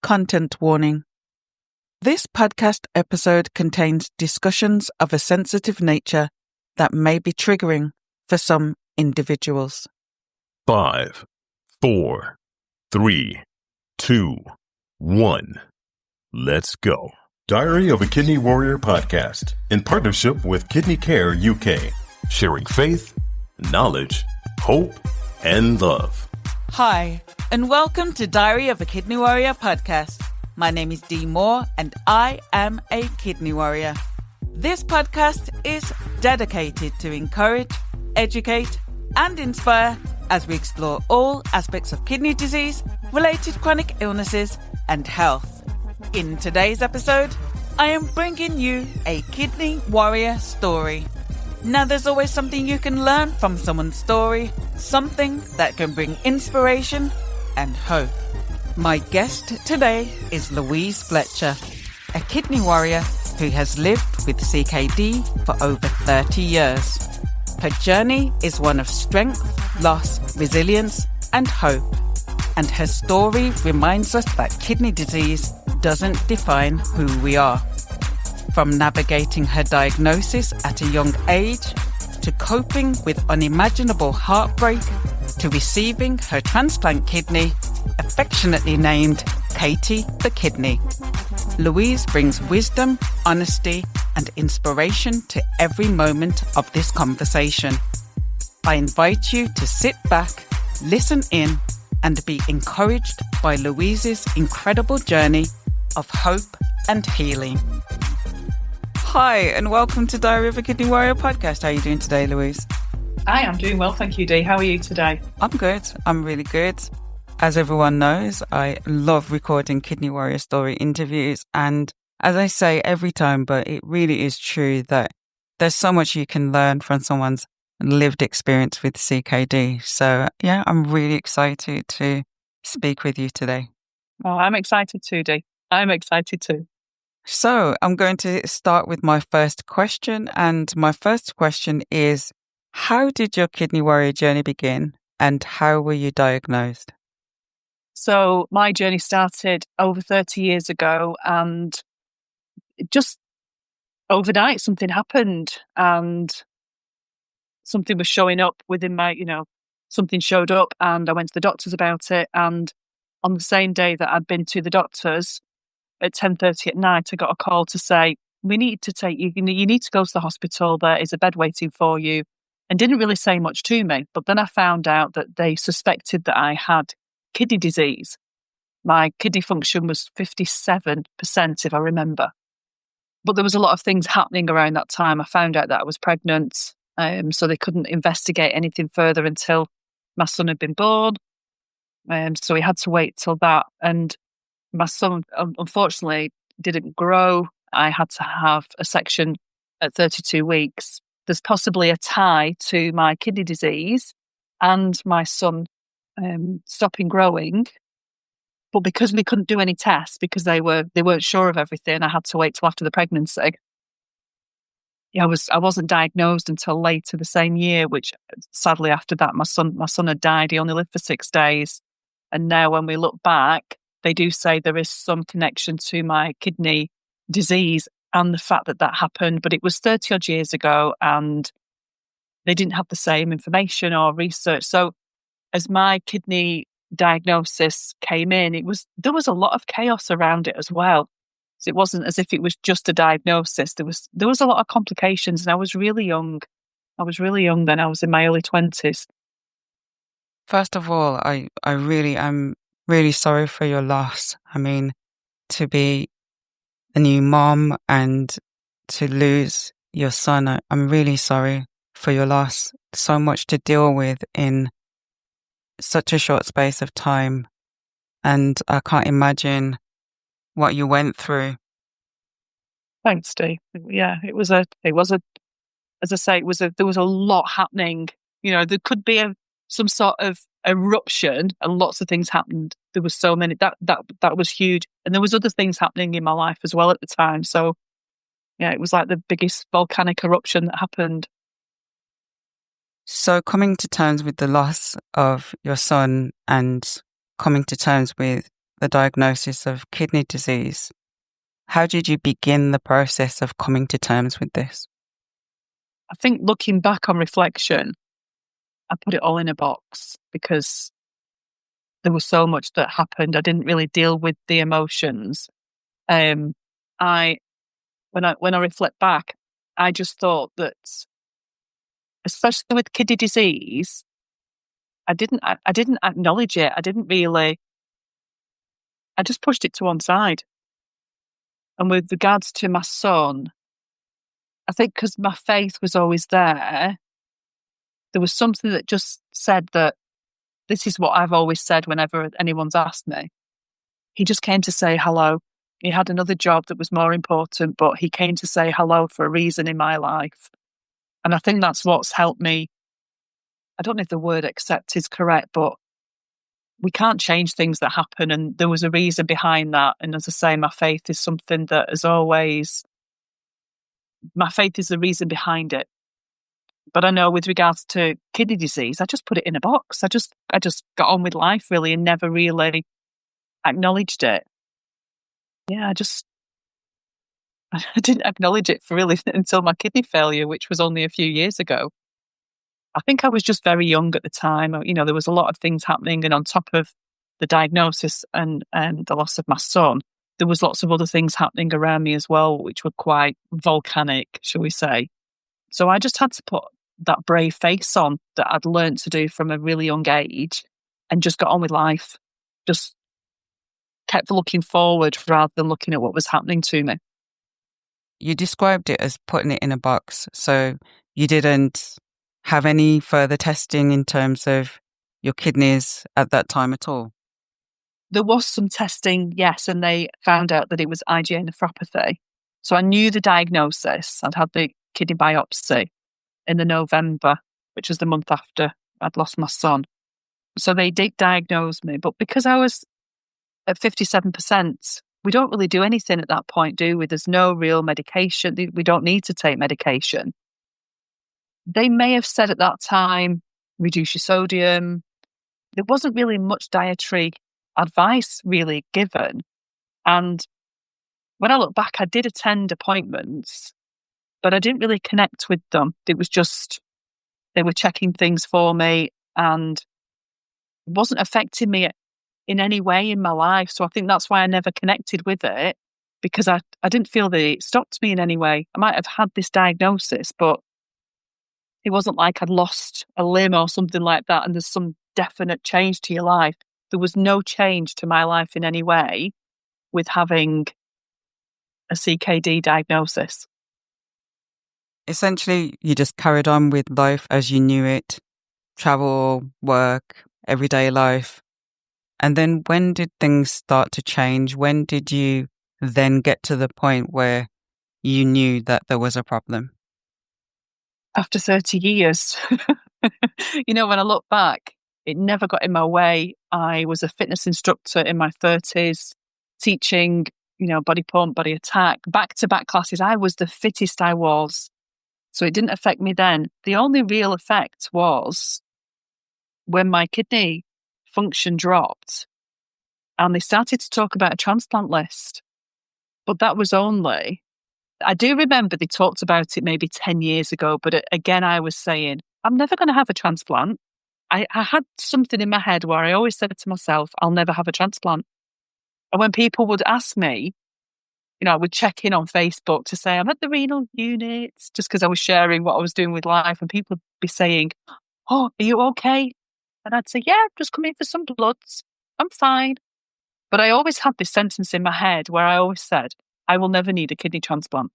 Content warning. This podcast episode contains discussions of a sensitive nature that may be triggering for some individuals. 5, 4, 3, 2, 1. Let's go. Diary of a Kidney Warrior podcast in partnership with Kidney Care UK, sharing faith, knowledge, hope, and love. Hi, and welcome to Diary of a Kidney Warrior podcast. My name is Dee Moore, and I am a kidney warrior. This podcast is dedicated to encourage, educate, and inspire as we explore all aspects of kidney disease, related chronic illnesses, and health. In today's episode, I am bringing you a kidney warrior story. Now, there's always something you can learn from someone's story, something that can bring inspiration and hope. My guest today is Louise Fletcher, a kidney warrior who has lived with CKD for over 30 years. Her journey is one of strength, loss, resilience, and hope. And her story reminds us that kidney disease doesn't define who we are. From navigating her diagnosis at a young age, to coping with unimaginable heartbreak, to receiving her transplant kidney, affectionately named Katie the Kidney. Louise brings wisdom, honesty, and inspiration to every moment of this conversation. I invite you to sit back, listen in, and be encouraged by Louise's incredible journey of hope and healing. Hi, and welcome to Diary of a Kidney Warrior podcast. How are you doing today, Louise? Hi, I'm doing well, thank you, Dee. How are you today? I'm good. I'm really good. As everyone knows, I love recording Kidney Warrior story interviews. And as I say every time, but it really is true that there's so much you can learn from someone's lived experience with CKD. So yeah, I'm really excited to speak with you today. Oh, I'm excited too, Dee. I'm excited too. So I'm going to start with my first question. And my first question is, how did your kidney warrior journey begin and how were you diagnosed? So my journey started over 30 years ago, and just overnight something happened and something was showing up within my, something showed up and I went to the doctors about it. And on the same day that I'd been to the doctors at 10:30 at night, I got a call to say, we need to take you, you need to go to the hospital. There is a bed waiting for you. And didn't really say much to me. But then I found out that they suspected that I had kidney disease. My kidney function was 57%, if I remember. But there was a lot of things happening around that time. I found out that I was pregnant, so they couldn't investigate anything further until my son had been born. So we had to wait till that. And my son, unfortunately, didn't grow. I had to have a section at 32 weeks. There's possibly a tie to my kidney disease and my son stopping growing. But because we couldn't do any tests, because they weren't sure of everything, I had to wait till after the pregnancy. I wasn't diagnosed until later the same year, which sadly after that my son had died. He only lived for 6 days. And now when we look back, they do say there is some connection to my kidney disease and the fact that happened, but it was 30 odd years ago and they didn't have the same information or research. So as my kidney diagnosis came in, there was a lot of chaos around it as well. So it wasn't as if it was just a diagnosis. There was a lot of complications, and I was really young. Then. I was in my early 20s. First of all, I'm really sorry for your loss. I mean, to be a new mom and to lose your son, I'm really sorry for your loss. So much to deal with in such a short space of time. And I can't imagine what you went through. Thanks, Steve. Yeah, there was a lot happening. There could be some sort of eruption and lots of things happened. There was so many, that was huge. And there was other things happening in my life as well at the time. So yeah, it was like the biggest volcanic eruption that happened. So coming to terms with the loss of your son and coming to terms with the diagnosis of kidney disease, how did you begin the process of coming to terms with this? I think looking back on reflection, I put it all in a box because there was so much that happened. I didn't really deal with the emotions. I when I reflect back, I just thought that, especially with kidney disease, I didn't acknowledge it. I just pushed it to one side. And with regards to my son, I think because my faith was always there was something that just said that this is what I've always said whenever anyone's asked me. He just came to say hello. He had another job that was more important, but he came to say hello for a reason in my life. And I think that's what's helped me. I don't know if the word accept is correct, but we can't change things that happen. And there was a reason behind that. And as I say, my faith is something that has always, my faith is the reason behind it. But I know with regards to kidney disease, I just put it in a box. I just got on with life really and never really acknowledged it. Yeah, I didn't acknowledge it for really until my kidney failure, which was only a few years ago. I think I was just very young at the time. You know, there was a lot of things happening, and on top of the diagnosis and the loss of my son, there was lots of other things happening around me as well, which were quite volcanic, shall we say. So I just had to put that brave face on that I'd learned to do from a really young age and just got on with life. Just kept looking forward rather than looking at what was happening to me. You described it as putting it in a box. So you didn't have any further testing in terms of your kidneys at that time at all? There was some testing, yes, and they found out that it was IgA nephropathy. So I knew the diagnosis. I'd had the kidney biopsy in the November, which was the month after I'd lost my son. So they did diagnose me. But because I was at 57%, we don't really do anything at that point, do we? There's no real medication. We don't need to take medication. They may have said at that time, reduce your sodium. There wasn't really much dietary advice really given. And when I look back, I did attend appointments, but I didn't really connect with them. It was just, they were checking things for me and it wasn't affecting me in any way in my life. So I think that's why I never connected with it, because I didn't feel that it stopped me in any way. I might have had this diagnosis, but it wasn't like I'd lost a limb or something like that and there's some definite change to your life. There was no change to my life in any way with having a CKD diagnosis. Essentially, you just carried on with life as you knew it, travel, work, everyday life. And then when did things start to change? When did you then get to the point where you knew that there was a problem? After 30 years. You know, when I look back, it never got in my way. I was a fitness instructor in my 30s, teaching, you know, body pump, body attack, back-to-back classes. I was the fittest I was. So it didn't affect me then. The only real effect was when my kidney function dropped and they started to talk about a transplant list. But that was only, I do remember they talked about it maybe 10 years ago, but again, I was saying, I'm never going to have a transplant. I had something in my head where I always said to myself, I'll never have a transplant. And when people would ask me, you know, I would check in on Facebook to say, I'm at the renal units, just because I was sharing what I was doing with life. And people would be saying, oh, are you okay? And I'd say, yeah, just come in for some bloods. I'm fine. But I always had this sentence in my head where I always said, I will never need a kidney transplant.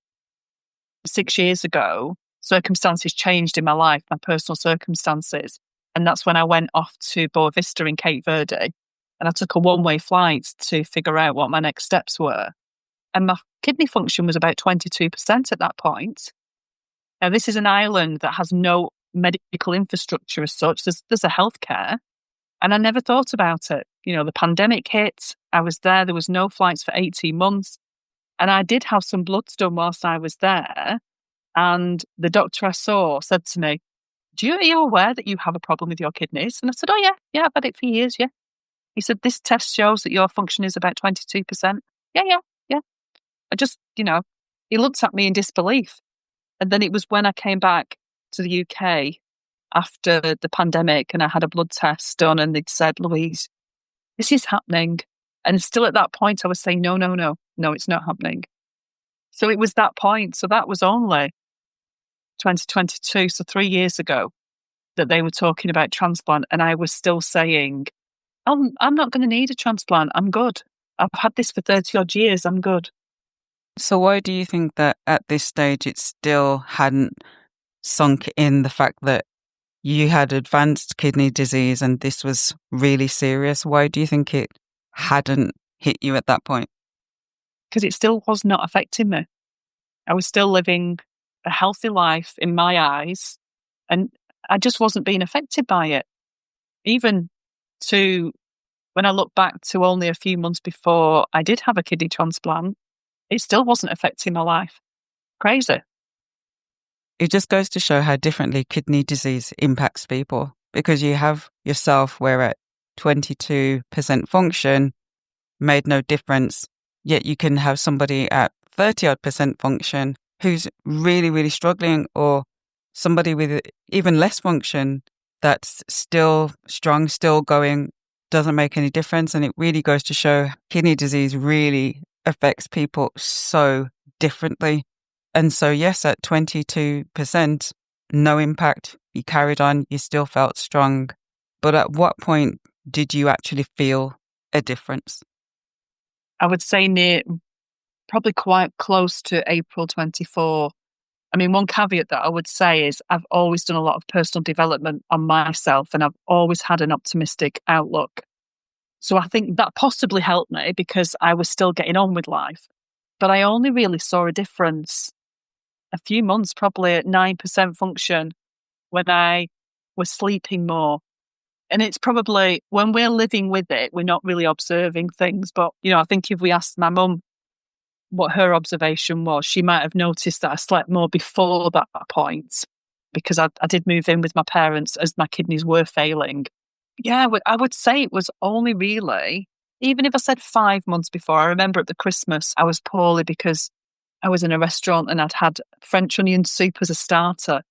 6 years ago, circumstances changed in my life, my personal circumstances. And that's when I went off to Boa Vista in Cape Verde. And I took a one-way flight to figure out what my next steps were. And my kidney function was about 22% at that point. Now, this is an island that has no medical infrastructure as such. There's a healthcare. And I never thought about it. You know, the pandemic hit. I was there. There was no flights for 18 months. And I did have some bloods done whilst I was there. And the doctor I saw said to me, are you aware that you have a problem with your kidneys? And I said, oh, yeah, I've had it for years, yeah. He said, this test shows that your function is about 22%. Yeah. I just, he looked at me in disbelief. And then it was when I came back to the UK after the pandemic and I had a blood test done and they'd said, Louise, this is happening. And still at that point, I was saying, no, it's not happening. So it was that point. So that was only 2022, so 3 years ago, that they were talking about transplant. And I was still saying, I'm not going to need a transplant. I'm good. I've had this for 30 odd years. I'm good. So why do you think that at this stage it still hadn't sunk in the fact that you had advanced kidney disease and this was really serious? Why do you think it hadn't hit you at that point? Because it still was not affecting me. I was still living a healthy life in my eyes, and I just wasn't being affected by it. Even to when I look back to only a few months before I did have a kidney transplant, it still wasn't affecting my life. Crazy. It just goes to show how differently kidney disease impacts people, because you have yourself where at 22% function made no difference, yet you can have somebody at 30% function who's really, really struggling, or somebody with even less function that's still strong, still going, doesn't make any difference. And it really goes to show kidney disease really affects people so differently. And so, yes, at 22%, no impact. You carried on, you still felt strong. But at what point did you actually feel a difference? I would say probably quite close to April 24. I mean, one caveat that I would say is I've always done a lot of personal development on myself and I've always had an optimistic outlook. So I think that possibly helped me because I was still getting on with life. But I only really saw a difference a few months, probably at 9% function, when I was sleeping more. And it's probably when we're living with it, we're not really observing things. But, I think if we asked my mum what her observation was, she might have noticed that I slept more before that point because I did move in with my parents as my kidneys were failing. Yeah, I would say it was only really, even if I said 5 months before. I remember at the Christmas, I was poorly because I was in a restaurant and I'd had French onion soup as a starter.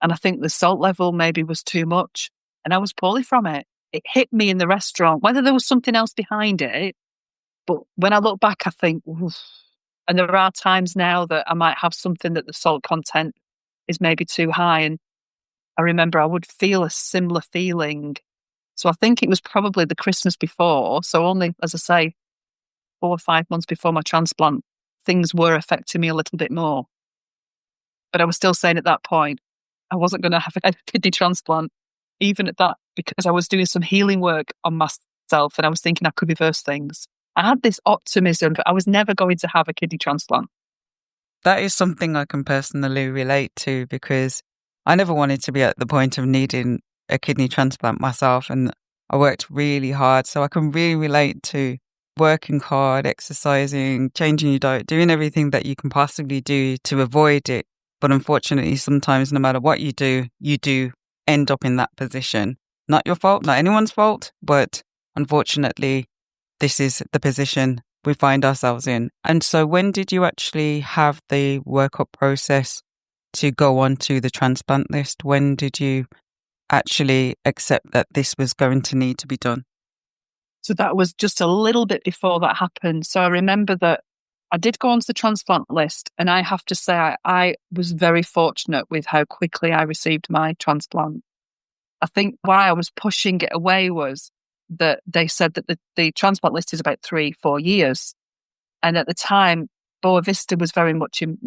And I think the salt level maybe was too much. And I was poorly from it. It hit me in the restaurant, whether there was something else behind it. But when I look back, I think, oof. And there are times now that I might have something that the salt content is maybe too high. And I remember I would feel a similar feeling. So I think it was probably the Christmas before. So only, as I say, 4 or 5 months before my transplant, things were affecting me a little bit more. But I was still saying at that point, I wasn't going to have a kidney transplant, even at that, because I was doing some healing work on myself and I was thinking I could reverse things. I had this optimism that I was never going to have a kidney transplant. That is something I can personally relate to because I never wanted to be at the point of needing a kidney transplant myself, and I worked really hard. So I can really relate to working hard, exercising, changing your diet, doing everything that you can possibly do to avoid it. But unfortunately, sometimes no matter what you do end up in that position. Not your fault, not anyone's fault, but unfortunately, this is the position we find ourselves in. And so when did you actually have the workup process to go on to the transplant list? When did you actually accept that this was going to need to be done? So that was just a little bit before that happened. So I remember that I did go onto the transplant list, and I have to say I was very fortunate with how quickly I received my transplant. I think why I was pushing it away was that they said that the transplant list is about 3-4 years. And at the time, Boa Vista was very much in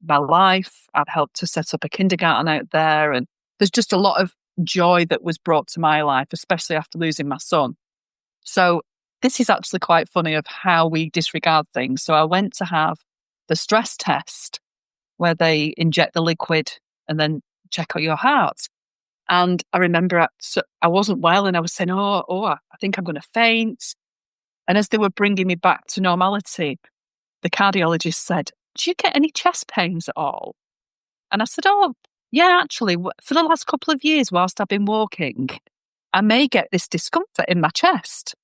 my life. I'd helped to set up a kindergarten out there. And there's just a lot of joy that was brought to my life, especially after losing my son. So this is actually quite funny of how we disregard things. So I went to have the stress test where they inject the liquid and then check out your heart. And I remember I wasn't well and I was saying, I think I'm going to faint. And as they were bringing me back to normality, the cardiologist said, do you get any chest pains at all? And I said, yeah, actually, for the last couple of years whilst I've been walking, I may get this discomfort in my chest.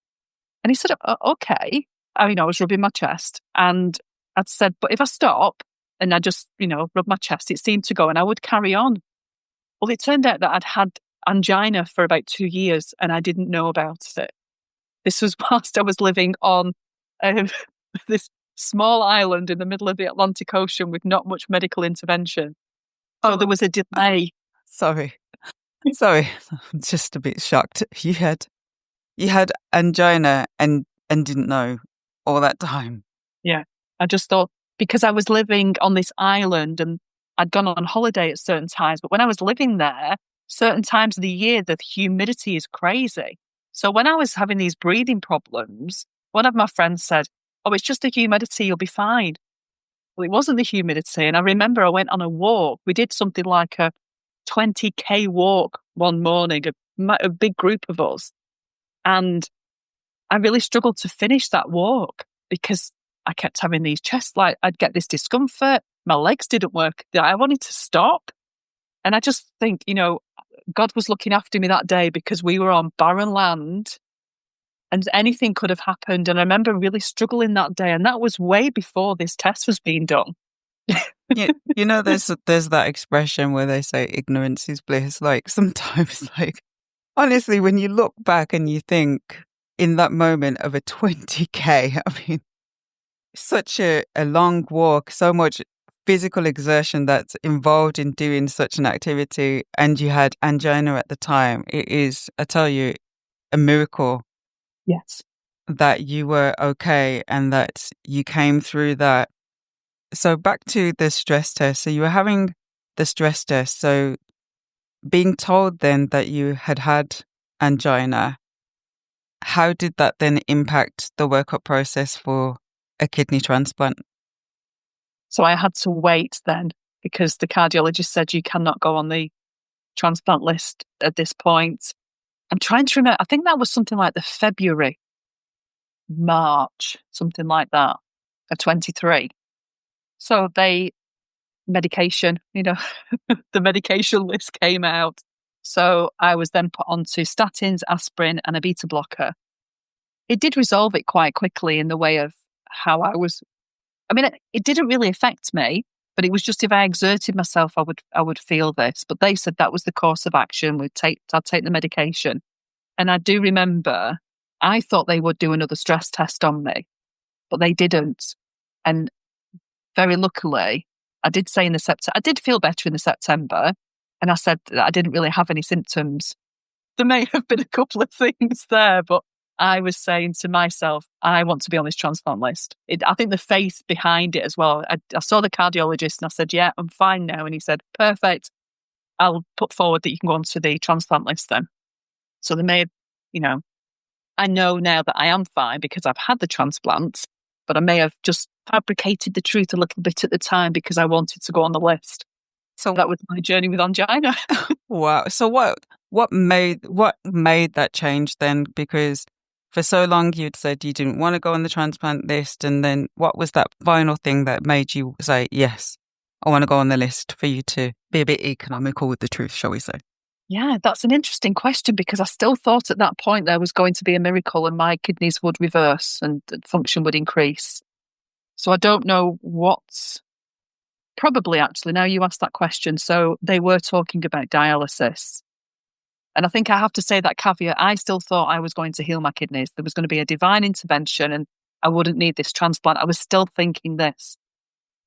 And he said, okay. I was rubbing my chest, and I'd said, but if I stop and I just, rub my chest, it seemed to go and I would carry on. Well, it turned out that I'd had angina for about 2 years and I didn't know about it. This was whilst I was living on this small island in the middle of the Atlantic Ocean with not much medical intervention. So there was a delay. Sorry. I'm just a bit shocked. You had angina and didn't know all that time. Yeah. I just thought, because I was living on this island and I'd gone on holiday at certain times, but when I was living there, certain times of the year, the humidity is crazy. So when I was having these breathing problems, one of my friends said, oh, it's just the humidity, you'll be fine. Well, it wasn't the humidity. And I remember I went on a walk. We did something like a 20K walk one morning, a big group of us. And I really struggled to finish that walk because I kept having these chest, I'd get this discomfort. My legs didn't work. I wanted to stop. And I just think, God was looking after me that day because we were on barren land and anything could have happened. And I remember really struggling that day. And that was way before this test was being done. Yeah, there's that expression where they say ignorance is bliss. Like sometimes, honestly, when you look back and you think in that moment of a 20K, I mean, such a long walk, so much physical exertion that's involved in doing such an activity, and you had angina at the time. It is, I tell you, a miracle. Yes. That you were okay and that you came through that. So back to the stress test. So you were having the stress test. So being told then that you had angina, how did that then impact the workup process for a kidney transplant? So I had to wait then because the cardiologist said you cannot go on the transplant list at this point. I'm trying to remember. I think that was something like the February, March, something like that, of 23. So medication, the medication list came out. So I was then put onto statins, aspirin, and a beta blocker. It did resolve it quite quickly in the way of how I was. I mean, it didn't really affect me, but it was just if I exerted myself, I would feel this. But they said that was the course of action. I'd take the medication. And I do remember, I thought they would do another stress test on me, but they didn't. And very luckily, I did say in the September, I did feel better in the September. And I said that I didn't really have any symptoms. There may have been a couple of things there, but I was saying to myself, I want to be on this transplant list. I think the faith behind it as well. I saw the cardiologist and I said, yeah, I'm fine now. And he said, perfect. I'll put forward that you can go onto the transplant list then. So they may have, I know now that I am fine because I've had the transplant, but I may have just fabricated the truth a little bit at the time because I wanted to go on the list. So that was my journey with angina. Wow. So what made that change then? Because for so long you'd said you didn't want to go on the transplant list, and then what was that final thing that made you say, yes, I want to go on the list, for you to be a bit economical with the truth, shall we say? Yeah, that's an interesting question because I still thought at that point there was going to be a miracle and my kidneys would reverse and function would increase. So I don't know what's probably actually, now you asked that question. So they were talking about dialysis. And I think I have to say that caveat. I still thought I was going to heal my kidneys. There was going to be a divine intervention and I wouldn't need this transplant. I was still thinking this.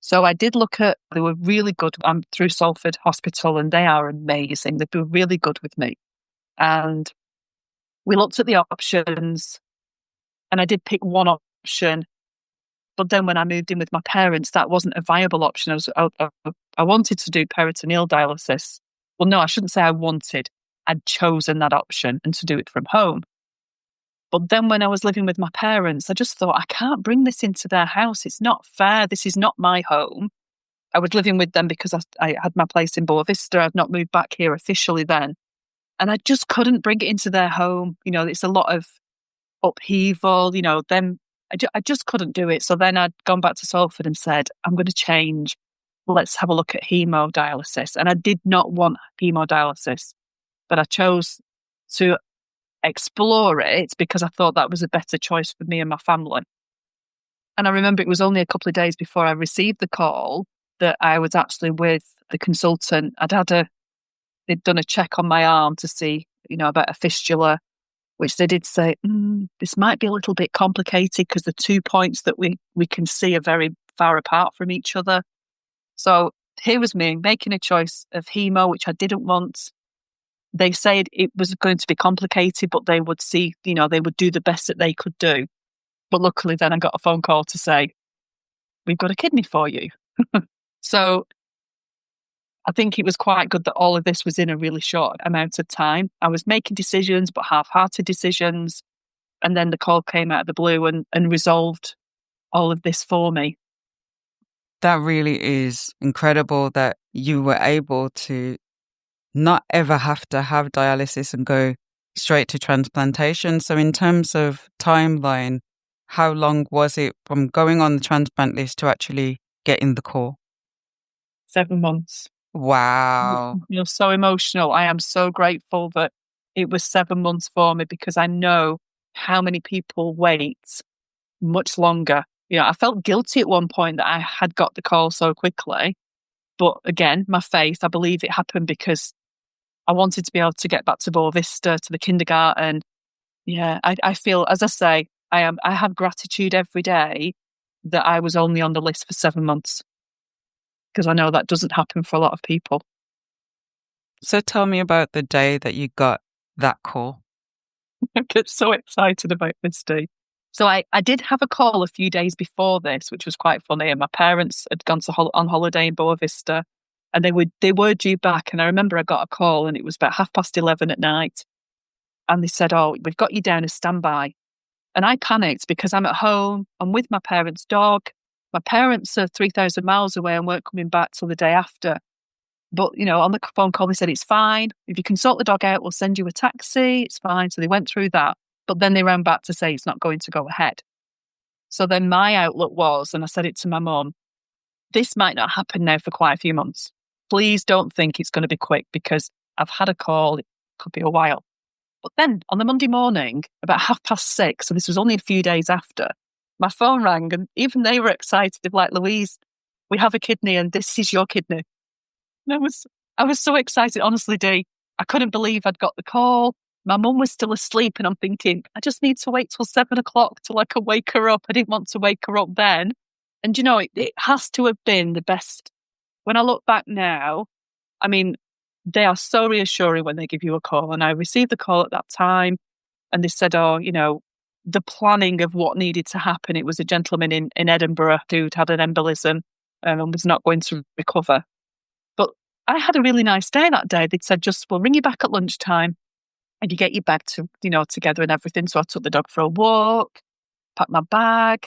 So I did look at, they were really good. I'm through Salford Hospital and they are amazing. They were really good with me. And we looked at the options and I did pick one option. But then when I moved in with my parents, that wasn't a viable option. I wanted to do peritoneal dialysis. Well, no, I shouldn't say I wanted. I'd chosen that option and to do it from home. But then when I was living with my parents, I just thought, I can't bring this into their house. It's not fair. This is not my home. I was living with them because I had my place in Boa Vista. I'd not moved back here officially then. And I just couldn't bring it into their home. It's a lot of upheaval, them. I just couldn't do it. So then I'd gone back to Salford and said, I'm going to change. Let's have a look at hemodialysis. And I did not want hemodialysis, but I chose to explore it because I thought that was a better choice for me and my family. And I remember it was only a couple of days before I received the call that I was actually with the consultant. They'd done a check on my arm to see, about a fistula, which they did say, this might be a little bit complicated because the 2 points that we can see are very far apart from each other. So here was me making a choice of hemo, which I didn't want. They said it was going to be complicated, but they would see, they would do the best that they could do. But luckily then I got a phone call to say, we've got a kidney for you. So I think it was quite good that all of this was in a really short amount of time. I was making decisions, but half-hearted decisions. And then the call came out of the blue and resolved all of this for me. That really is incredible that you were able to not ever have to have dialysis and go straight to transplantation. So in terms of timeline, how long was it from going on the transplant list to actually getting the call? 7 months. Wow. You're so emotional. I am so grateful that it was 7 months for me because I know how many people wait much longer. I felt guilty at one point that I had got the call so quickly. But again, my faith, I believe it happened because I wanted to be able to get back to Boa Vista, to the kindergarten. Yeah, I feel, as I say, I have gratitude every day that I was only on the list for 7 months because I know that doesn't happen for a lot of people. So tell me about the day that you got that call. I get so excited about this day. So I did have a call a few days before this, which was quite funny. And my parents had gone on holiday in Boa Vista and they were due back. And I remember I got a call and it was about 11:30 at night. And they said, oh, we've got you down as standby. And I panicked because I'm at home. I'm with my parents' dog. My parents are 3,000 miles away and weren't coming back till the day after. But, on the phone call, they said, it's fine. If you can sort the dog out, we'll send you a taxi. It's fine. So they went through that. But then they ran back to say it's not going to go ahead. So then my outlook was, and I said it to my mum, this might not happen now for quite a few months. Please don't think it's going to be quick because I've had a call. It could be a while. But then on the Monday morning, about 6:30, so this was only a few days after, my phone rang and even they were excited. They were like, Louise, we have a kidney and this is your kidney. And I was so excited, honestly, Dee. I couldn't believe I'd got the call. My mum was still asleep and I'm thinking, I just need to wait till 7 o'clock till I can wake her up. I didn't want to wake her up then. And it has to have been the best. When I look back now, I mean, they are so reassuring when they give you a call. And I received the call at that time and they said, the planning of what needed to happen. It was a gentleman in Edinburgh who'd had an embolism and was not going to recover. But I had a really nice day that day. They'd said, we'll ring you back at lunchtime and you get your bag together and everything. So I took the dog for a walk, packed my bag.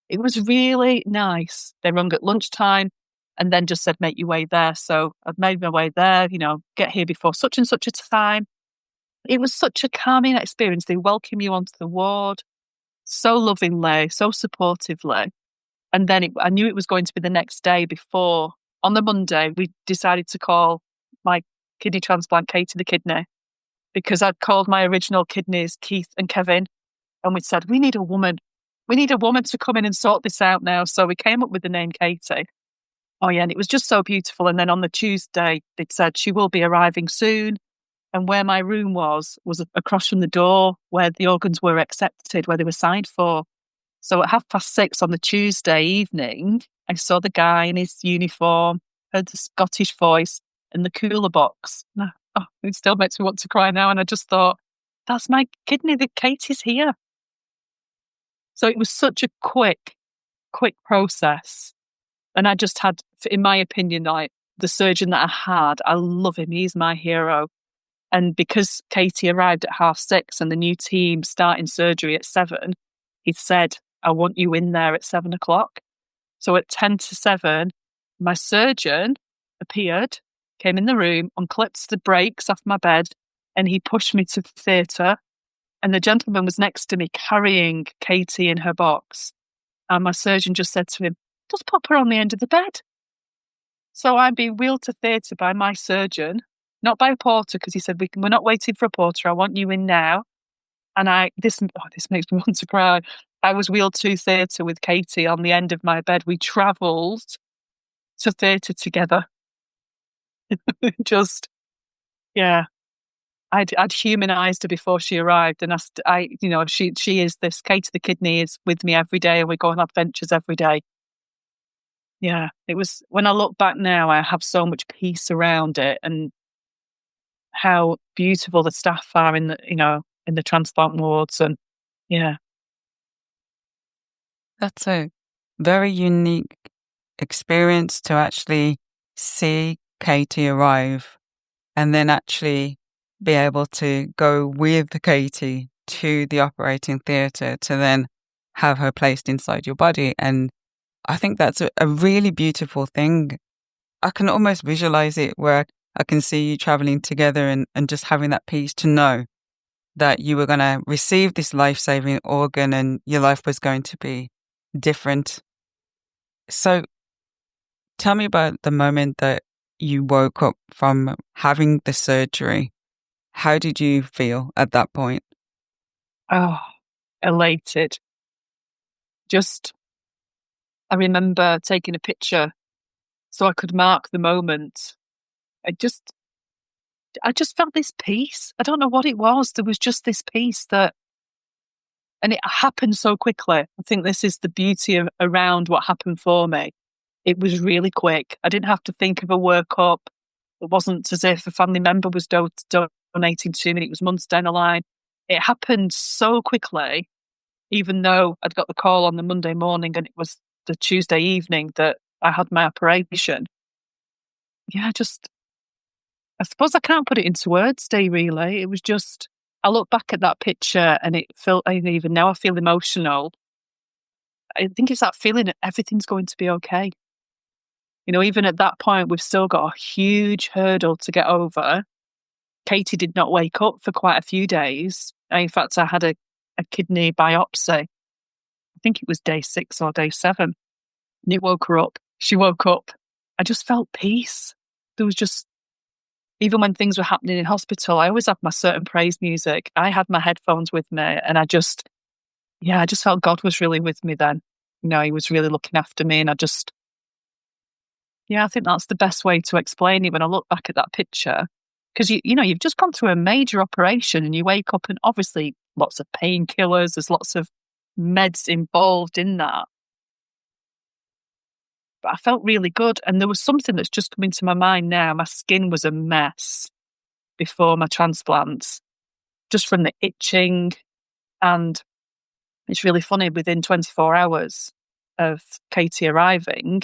It was really nice. They rung at lunchtime and then just said, make your way there. So I'd made my way there, get here before such and such a time. It was such a calming experience. They welcome you onto the ward so lovingly, so supportively. And then I knew it was going to be the next day before. On the Monday, we decided to call my kidney transplant Katie the kidney because I'd called my original kidneys Keith and Kevin. And we'd said, we need a woman. We need a woman to come in and sort this out now. So we came up with the name Katie. Oh, yeah. And it was just so beautiful. And then on the Tuesday, they'd said she will be arriving soon. And where my room was across from the door where the organs were accepted, where they were signed for. So at 6:30 on the Tuesday evening, I saw the guy in his uniform, heard the Scottish voice and the cooler box. It still makes me want to cry now. And I just thought, that's my kidney, the Katie's here. So it was such a quick process. And I just had, in my opinion, like the surgeon that I had, I love him. He's my hero. And because Katie arrived at 6:30 and the new team starting surgery at 7, he said, I want you in there at 7 o'clock. So at 10 to 7, my surgeon appeared, came in the room, unclipped the brakes off my bed, and he pushed me to the theatre. And the gentleman was next to me carrying Katie in her box. And my surgeon just said to him, just pop her on the end of the bed. So I'm being wheeled to theatre by my surgeon, not by a porter, because he said, we're not waiting for a porter. I want you in now. And this makes me want to cry. I was wheeled to theatre with Katie on the end of my bed. We travelled to theatre together. Just, yeah. I'd humanised her before she arrived, and she is this. Katie the kidney is with me every day, and we go on adventures every day. Yeah, it was. When I look back now, I have so much peace around it, and how beautiful the staff are in the transplant wards, and yeah. That's a very unique experience to actually see Katie arrive and then actually be able to go with Katie to the operating theatre to then have her placed inside your body. And I think that's a really beautiful thing. I can almost visualize it where I can see you traveling together and just having that peace to know that you were going to receive this life-saving organ and your life was going to be different. So tell me about the moment that you woke up from having the surgery. How did you feel at that point? Oh, elated. I remember taking a picture so I could mark the moment. I just felt this peace. I don't know what it was. There was just this peace and it happened so quickly. I think this is the beauty around what happened for me. It was really quick. I didn't have to think of a workup. It wasn't as if a family member was donating to me. It was months down the line. It happened so quickly, even though I'd got the call on the Monday morning and it was the Tuesday evening that I had my operation. Yeah, I suppose I can't put it into words, Dee, really. It was just, I look back at that picture and even now I feel emotional. I think it's that feeling that everything's going to be okay. Even at that point, we've still got a huge hurdle to get over. Katie did not wake up for quite a few days. In fact, I had a kidney biopsy. I think it was day 6 or day 7. And it woke her up. She woke up. I just felt peace. There was just, even when things were happening in hospital, I always have my certain praise music. I had my headphones with me and I just felt God was really with me then. He was really looking after me, and I think that's the best way to explain it when I look back at that picture. Because, you've just gone through a major operation and you wake up and obviously lots of painkillers, there's lots of meds involved in that. But I felt really good. And there was something that's just come into my mind now. My skin was a mess before my transplants, just from the itching. And it's really funny, within 24 hours of Katie arriving,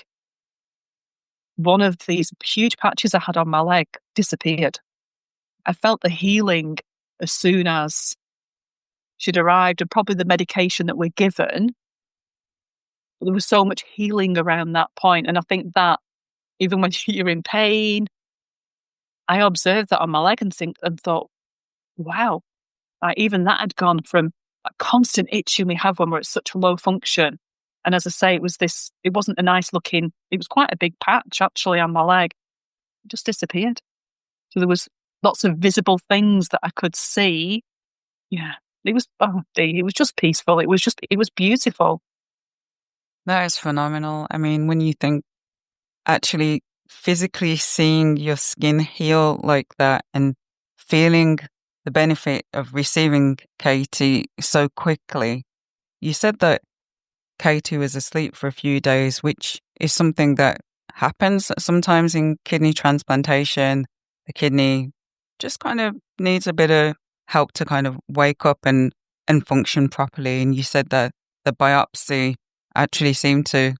one of these huge patches I had on my leg disappeared. I felt the healing as soon as she'd arrived, and probably the medication that we're given. But there was so much healing around that point. And I think that even when you're in pain, I observed that on my leg and thought, wow, even that had gone from a constant itching we have when we're at such a low function. And as I say, it wasn't a nice looking, it was quite a big patch actually on my leg. It just disappeared. So there was lots of visible things that I could see. Yeah, it was just peaceful. It was beautiful. That is phenomenal. I mean, when you think actually physically seeing your skin heal like that and feeling the benefit of receiving Katie so quickly, you said that Katie was asleep for a few days, which is something that happens sometimes in kidney transplantation. The kidney just kind of needs a bit of help to kind of wake up and function properly. And you said that the biopsy actually seemed to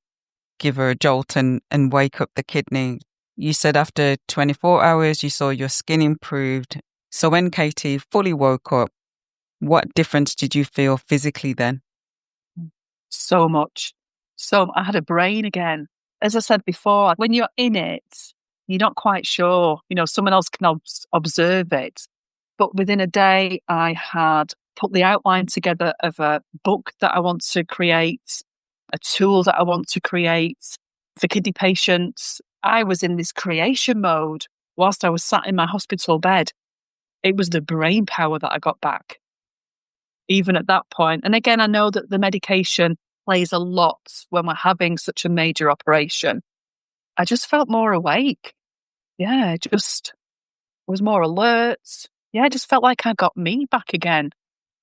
give her a jolt and wake up the kidney. You said after 24 hours, you saw your skin improved. So when Katie fully woke up, what difference did you feel physically then? So much. So I had a brain again. As I said before, when you're in it, you're not quite sure. Someone else can observe it. But within a day, I had put the outline together of a book that I want to create, a tool that I want to create for kidney patients. I was in this creation mode whilst I was sat in my hospital bed. It was the brain power that I got back. even at that point. And again, I know that the medication plays a lot when we're having such a major operation. I just felt more awake. Yeah, just was more alert. Yeah, I just felt like I got me back again.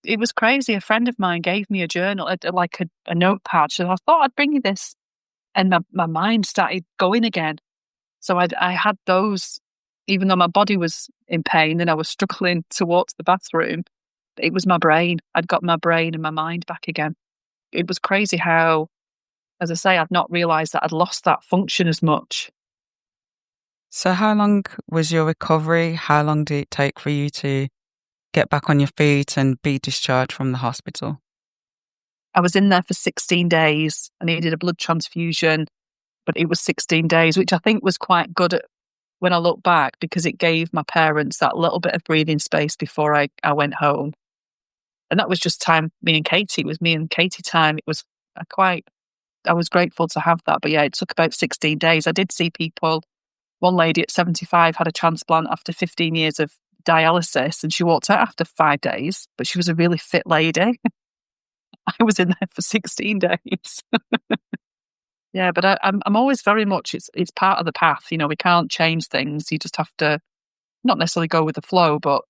It was crazy. A friend of mine gave me a journal, like a notepad. So I thought I'd bring you this. And my mind started going again. So I had those, even though my body was in pain and I was struggling to walk to the bathroom, it was my brain. I'd got my brain and my mind back again. It was crazy how, as I say, I'd not realised that I'd lost that function as much. So how long was your recovery? How long did it take for you to get back on your feet and be discharged from the hospital? I was in there for 16 days. I needed a blood transfusion, but it was 16 days, which I think was quite good when I look back, because it gave my parents that little bit of breathing space before I went home. And that was just time, me and Katie. It was me and Katie time. It was I was grateful to have that. But yeah, it took about 16 days. I did see people. One lady at 75 had a transplant after 15 years of dialysis, and she walked out after 5 days, but she was a really fit lady. I was in there for 16 days. Yeah, but I'm always very much, it's part of the path. You know, we can't change things. You just have to not necessarily go with the flow, but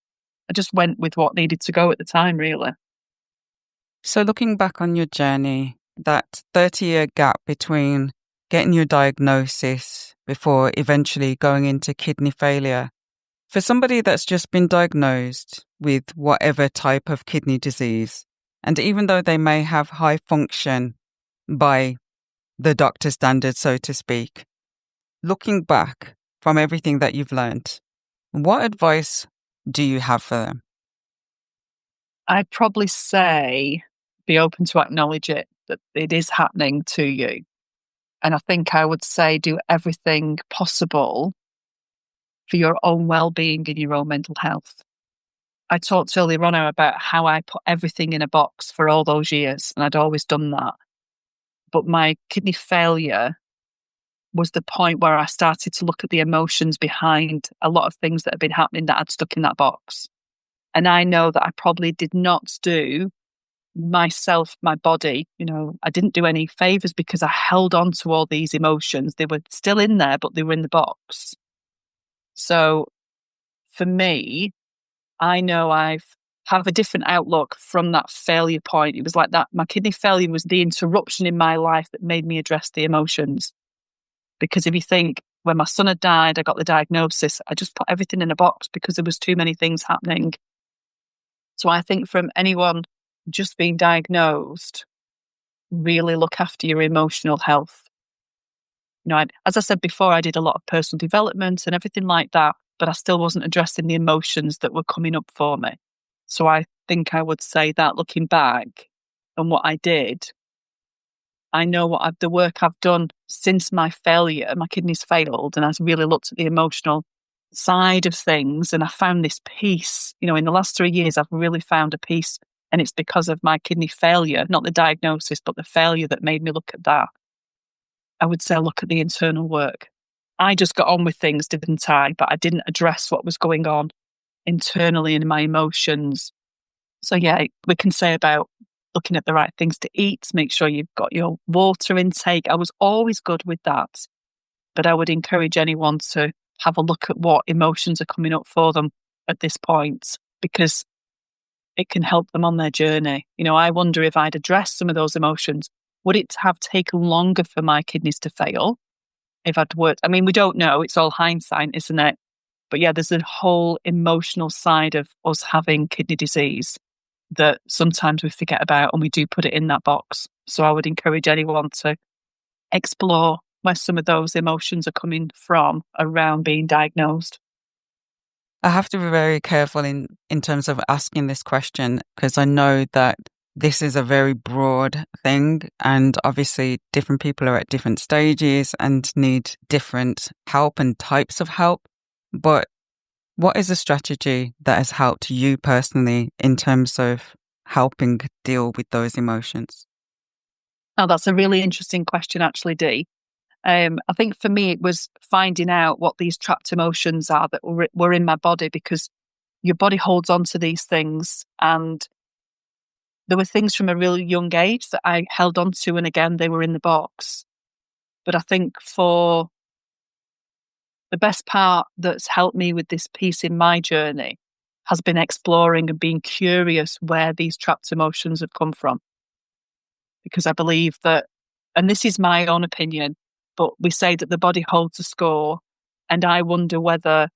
I just went with what needed to go at the time, really. So looking back on your journey, that 30-year gap between getting your diagnosis before eventually going into kidney failure, for somebody that's just been diagnosed with whatever type of kidney disease, and even though they may have high function by the doctor standard, so to speak, looking back from everything that you've learned, what advice do you have for them? I'd probably say be open to acknowledge it, that it is happening to you. And I think I would say do everything possible for your own well-being and your own mental health. I talked earlier on about how I put everything in a box for all those years, and I'd always done that. But my kidney failure was the point where I started to look at the emotions behind a lot of things that had been happening that I'd stuck in that box. And I know that I probably did not do myself, my body, I didn't do any favors because I held on to all these emotions. They were still in there, but they were in the box. So for me, I know have a different outlook from that failure point. It was like that. My kidney failure was the interruption in my life that made me address the emotions. Because if you think, when my son had died, I got the diagnosis, I just put everything in a box because there was too many things happening. So I think from anyone just being diagnosed, really look after your emotional health. As I said before, I did a lot of personal development and everything like that, but I still wasn't addressing the emotions that were coming up for me. So I think I would say that looking back and what I did, I know the work I've done since my failure, my kidneys failed, and I really looked at the emotional side of things, and I found this peace. In the last 3 years, I've really found a peace, and it's because of my kidney failure, not the diagnosis, but the failure that made me look at that. I would say look at the internal work. I just got on with things, didn't I? But I didn't address what was going on internally in my emotions. So yeah, we can say about looking at the right things to eat, make sure you've got your water intake. I was always good with that. But I would encourage anyone to have a look at what emotions are coming up for them at this point, because it can help them on their journey. I wonder if I'd addressed some of those emotions, would it have taken longer for my kidneys to fail if I'd worked? I mean, we don't know. It's all hindsight, isn't it? But yeah, there's a whole emotional side of us having kidney disease that sometimes we forget about, and we do put it in that box. So I would encourage anyone to explore where some of those emotions are coming from around being diagnosed. I have to be very careful in terms of asking this question, because I know that this is a very broad thing, and obviously different people are at different stages and need different help and types of help. But what is a strategy that has helped you personally in terms of helping deal with those emotions? Oh, that's a really interesting question, actually, Dee. I think for me, it was finding out what these trapped emotions are that were in my body, because your body holds on to these things. And there were things from a really young age that I held on to, and again, they were in the box. But I think for the best part that's helped me with this piece in my journey has been exploring and being curious where these trapped emotions have come from. Because I believe that, and this is my own opinion, but we say that the body holds a score. And I wonder whether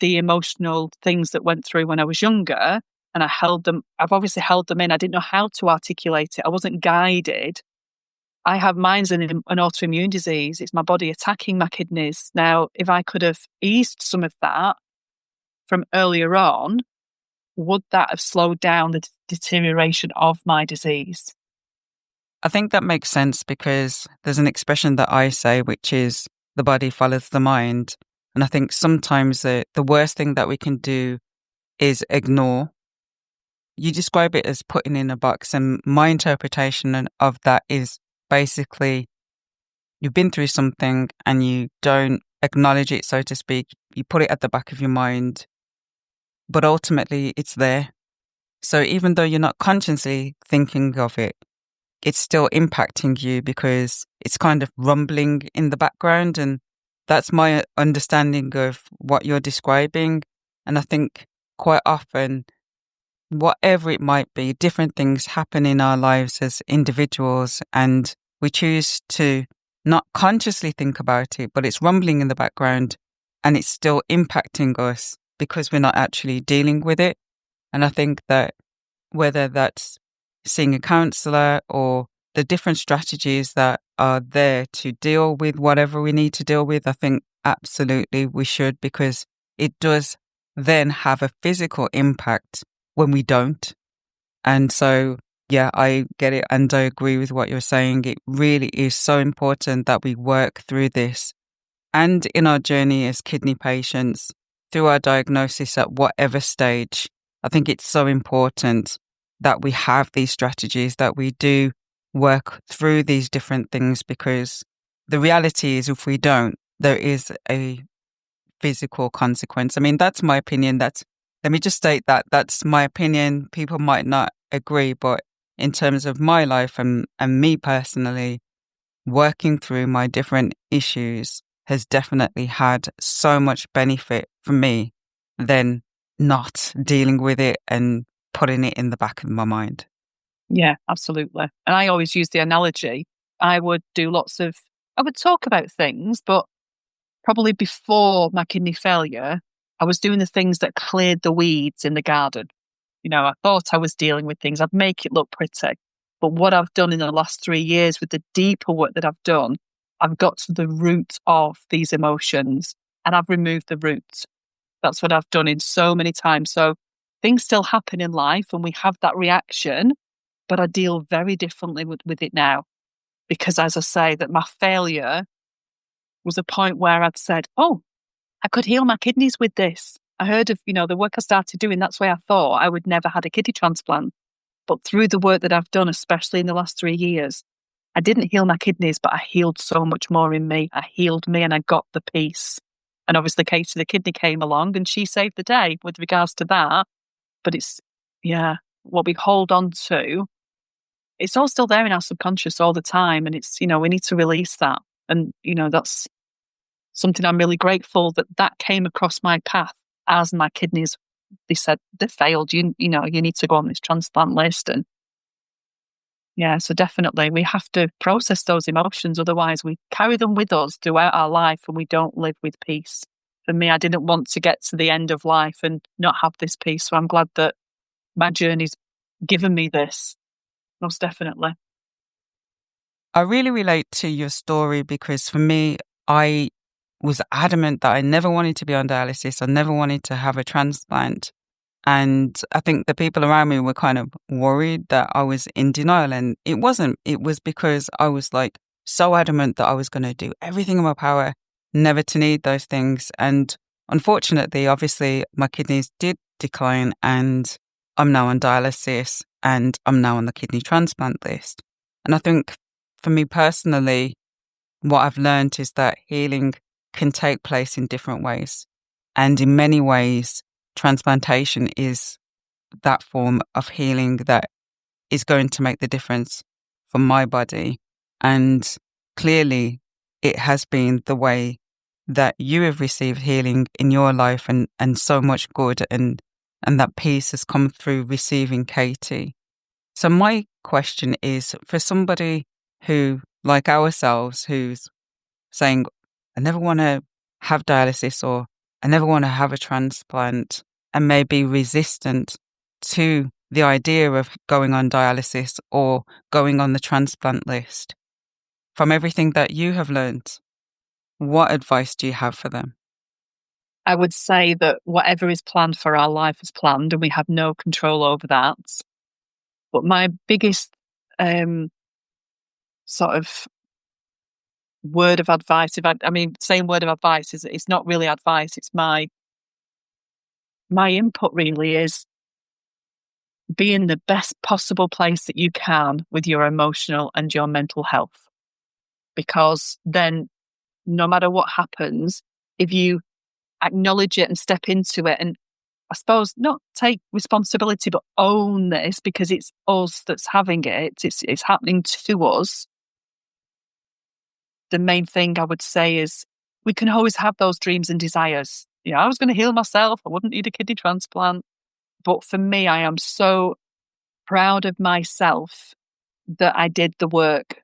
the emotional things that went through when I was younger, and I've obviously held them in. I didn't know how to articulate it. I wasn't guided. I have mine's an autoimmune disease. It's my body attacking my kidneys. Now, if I could have eased some of that from earlier on, would that have slowed down the deterioration of my disease? I think that makes sense because there's an expression that I say, which is the body follows the mind. And I think sometimes the worst thing that we can do is ignore. You describe it as putting in a box, and my interpretation of that is basically you've been through something and you don't acknowledge it, so to speak. You put it at the back of your mind, but ultimately it's there. So even though you're not consciously thinking of it, it's still impacting you because it's kind of rumbling in the background. And that's my understanding of what you're describing. And I think quite often, whatever it might be, different things happen in our lives as individuals, and we choose to not consciously think about it, but it's rumbling in the background and it's still impacting us because we're not actually dealing with it. And I think that whether that's seeing a counsellor or the different strategies that are there to deal with whatever we need to deal with, I think absolutely we should, because it does then have a physical impact when we don't. And so, yeah, I get it. And I agree with what you're saying. It really is so important that we work through this. And in our journey as kidney patients, through our diagnosis at whatever stage, I think it's so important that we have these strategies, that we do work through these different things, because the reality is if we don't, there is a physical consequence. I mean, that's my opinion. Let me just state that that's my opinion. People might not agree, but in terms of my life and me personally, working through my different issues has definitely had so much benefit for me than not dealing with it and putting it in the back of my mind. Yeah, absolutely. And I always use the analogy. I would talk about things, but probably before my kidney failure, I was doing the things that cleared the weeds in the garden. I thought I was dealing with things. I'd make it look pretty. But what I've done in the last 3 years with the deeper work that I've done, I've got to the root of these emotions and I've removed the root. That's what I've done in so many times. So things still happen in life and we have that reaction, but I deal very differently with it now. Because as I say, that my failure was a point where I'd said, oh, I could heal my kidneys with this. I heard of, the work I started doing. That's why I thought I would never had a kidney transplant. But through the work that I've done, especially in the last 3 years, I didn't heal my kidneys, but I healed so much more in me. I healed me and I got the peace. And obviously Katie the kidney came along and she saved the day with regards to that. But it's, what we hold on to, it's all still there in our subconscious all the time. And it's, we need to release that. And, that's something I'm really grateful that came across my path as my kidneys, they said they failed. You need to go on this transplant list. And so definitely we have to process those emotions. Otherwise we carry them with us throughout our life and we don't live with peace. For me, I didn't want to get to the end of life and not have this peace. So I'm glad that my journey's given me this. Most definitely. I really relate to your story because for me, I was adamant that I never wanted to be on dialysis. I never wanted to have a transplant. And I think the people around me were kind of worried that I was in denial. And it wasn't. It was because I was so adamant that I was going to do everything in my power never to need those things. And unfortunately, obviously, my kidneys did decline and I'm now on dialysis and I'm now on the kidney transplant list. And I think for me personally, what I've learned is that healing can take place in different ways. And in many ways, transplantation is that form of healing that is going to make the difference for my body. And clearly it has been the way that you have received healing in your life, and so much good, and that peace has come through receiving Katie. So my question is, for somebody who, like ourselves, who's saying, I never want to have dialysis, or I never want to have a transplant, and may be resistant to the idea of going on dialysis or going on the transplant list, from everything that you have learned, what advice do you have for them? I would say that whatever is planned for our life is planned, and we have no control over that. But my biggest sort of word of advice, saying word of advice is, it's not really advice, it's my input really, is be in the best possible place that you can with your emotional and your mental health. Because then, no matter what happens, if you acknowledge it and step into it, and I suppose not take responsibility, but own this, because it's us that's having it, it's happening to us. The main thing I would say is, we can always have those dreams and desires. I was going to heal myself, I wouldn't need a kidney transplant. But for me, I am so proud of myself that I did the work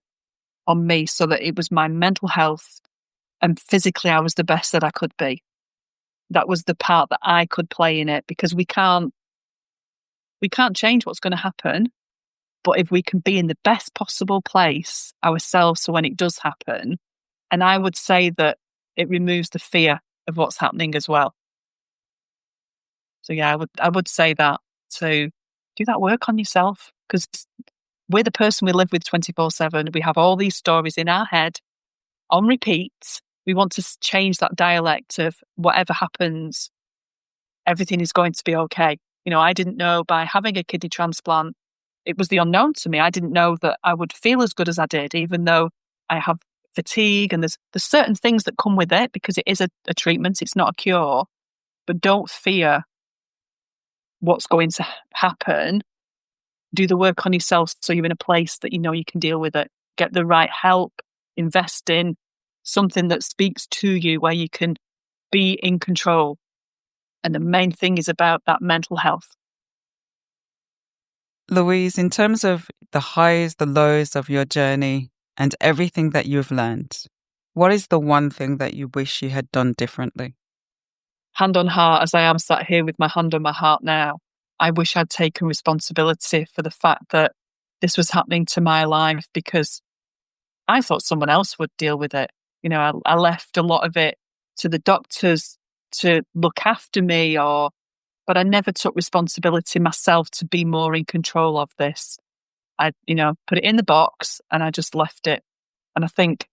on me, so that it was my mental health, and physically I was the best that I could be. That was the part that I could play in it, because we can't change what's going to happen. But if we can be in the best possible place ourselves, so when it does happen, and I would say that it removes the fear of what's happening as well. So yeah, I would say that, to do that work on yourself, because we're the person we live with 24/7. We have all these stories in our head on repeat. We want to change that dialect of, whatever happens, everything is going to be okay. I didn't know, by having a kidney transplant, it was the unknown to me. I didn't know that I would feel as good as I did, even though I have fatigue, and there's certain things that come with it, because it is a treatment, it's not a cure. But don't fear what's going to happen. Do the work on yourself, so you're in a place that you can deal with it. Get the right help, invest in something that speaks to you, where you can be in control. And the main thing is about that mental health. Louise, in terms of the highs, the lows of your journey and everything that you've learned, what is the one thing that you wish you had done differently? Hand on heart, as I am sat here with my hand on my heart now, I wish I'd taken responsibility for the fact that this was happening to my life, because I thought someone else would deal with it. I left a lot of it to the doctors to look after me, but I never took responsibility myself to be more in control of this. I, put it in the box, and I just left it. And I think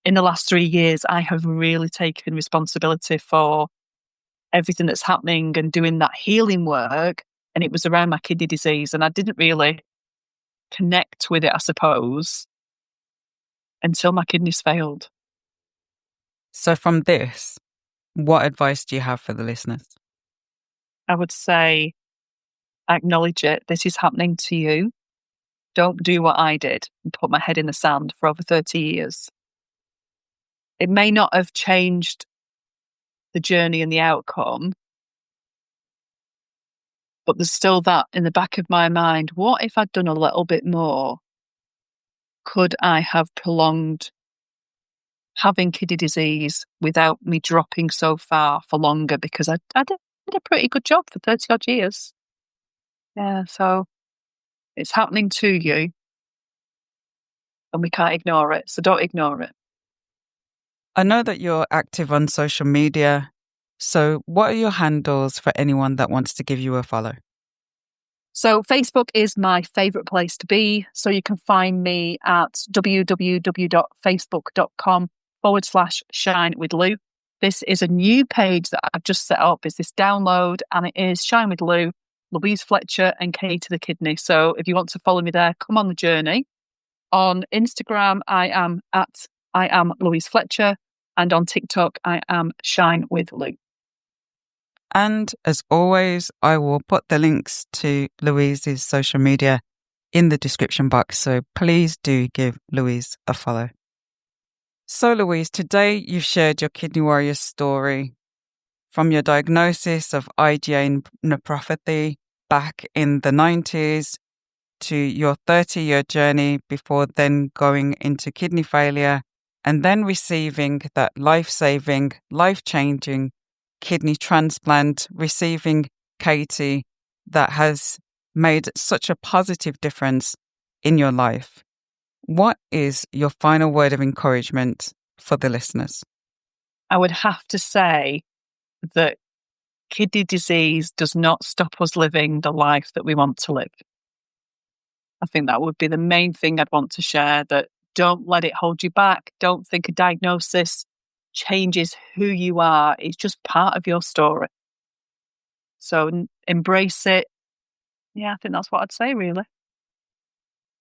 in the last 3 years, I have really taken responsibility for everything that's happening and doing that healing work. And it was around my kidney disease, and I didn't really connect with it, I suppose, until my kidneys failed. So from this, what advice do you have for the listeners? I would say, acknowledge it. This is happening to you. Don't do what I did and put my head in the sand for over 30 years. It may not have changed the journey and the outcome, but there's still that in the back of my mind. What if I'd done a little bit more? Could I have prolonged having kidney disease without me dropping so far for longer? Because I did a pretty good job for 30 odd years. Yeah, so it's happening to you, and we can't ignore it. So don't ignore it. I know that you're active on social media. So what are your handles for anyone that wants to give you a follow? So Facebook is my favourite place to be. So you can find me at www.facebook.com/shinewithlou. This is a new page that I've just set up. It's this download, and it is Shine with Lou, Louise Fletcher, and Katie the Kidney. So if you want to follow me there, come on the journey. On Instagram, I am Louise Fletcher, and on TikTok, I am Shine with Lou. And as always, I will put the links to Louise's social media in the description box. So please do give Louise a follow. So Louise, today you've shared your Kidney Warrior story from your diagnosis of IgA Nephropathy back in the 90s to your 30-year journey before then going into kidney failure and then receiving that life-saving, life-changing kidney transplant, receiving Katie that has made such a positive difference in your life. What is your final word of encouragement for the listeners? I would have to say that kidney disease does not stop us living the life that we want to live. I think that would be the main thing I'd want to share, that don't let it hold you back. Don't think a diagnosis changes who you are. It's just part of your story. So embrace it. Yeah, I think that's what I'd say, really.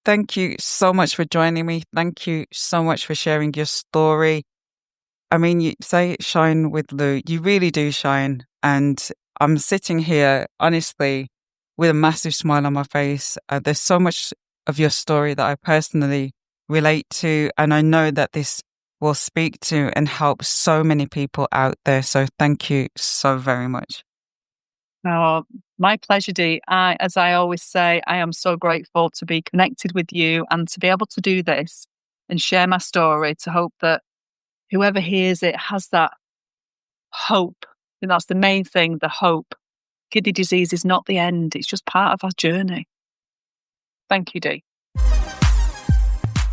Thank you so much for joining me. Thank you so much for sharing your story. I mean, you say shine with Lou. You really do shine. And I'm sitting here, honestly, with a massive smile on my face. There's so much of your story that I personally relate to. And I know that this will speak to and help so many people out there. So thank you so very much. Oh, my pleasure, Dee. As I always say, I am so grateful to be connected with you and to be able to do this and share my story, to hope that whoever hears it has that hope. And that's the main thing, the hope. Kidney disease is not the end. It's just part of our journey. Thank you, Dee.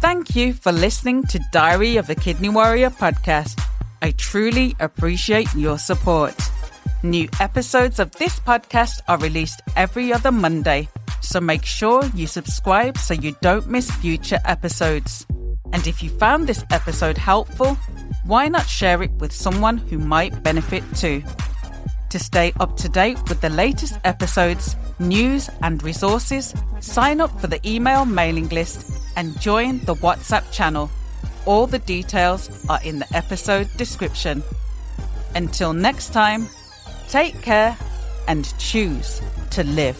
Thank you for listening to Diary of a Kidney Warrior podcast. I truly appreciate your support. New episodes of this podcast are released every other Monday, so make sure you subscribe so you don't miss future episodes. And if you found this episode helpful, why not share it with someone who might benefit too? To stay up to date with the latest episodes, news and resources, sign up for the email mailing list and join the WhatsApp channel. All the details are in the episode description. Until next time, take care and choose to live.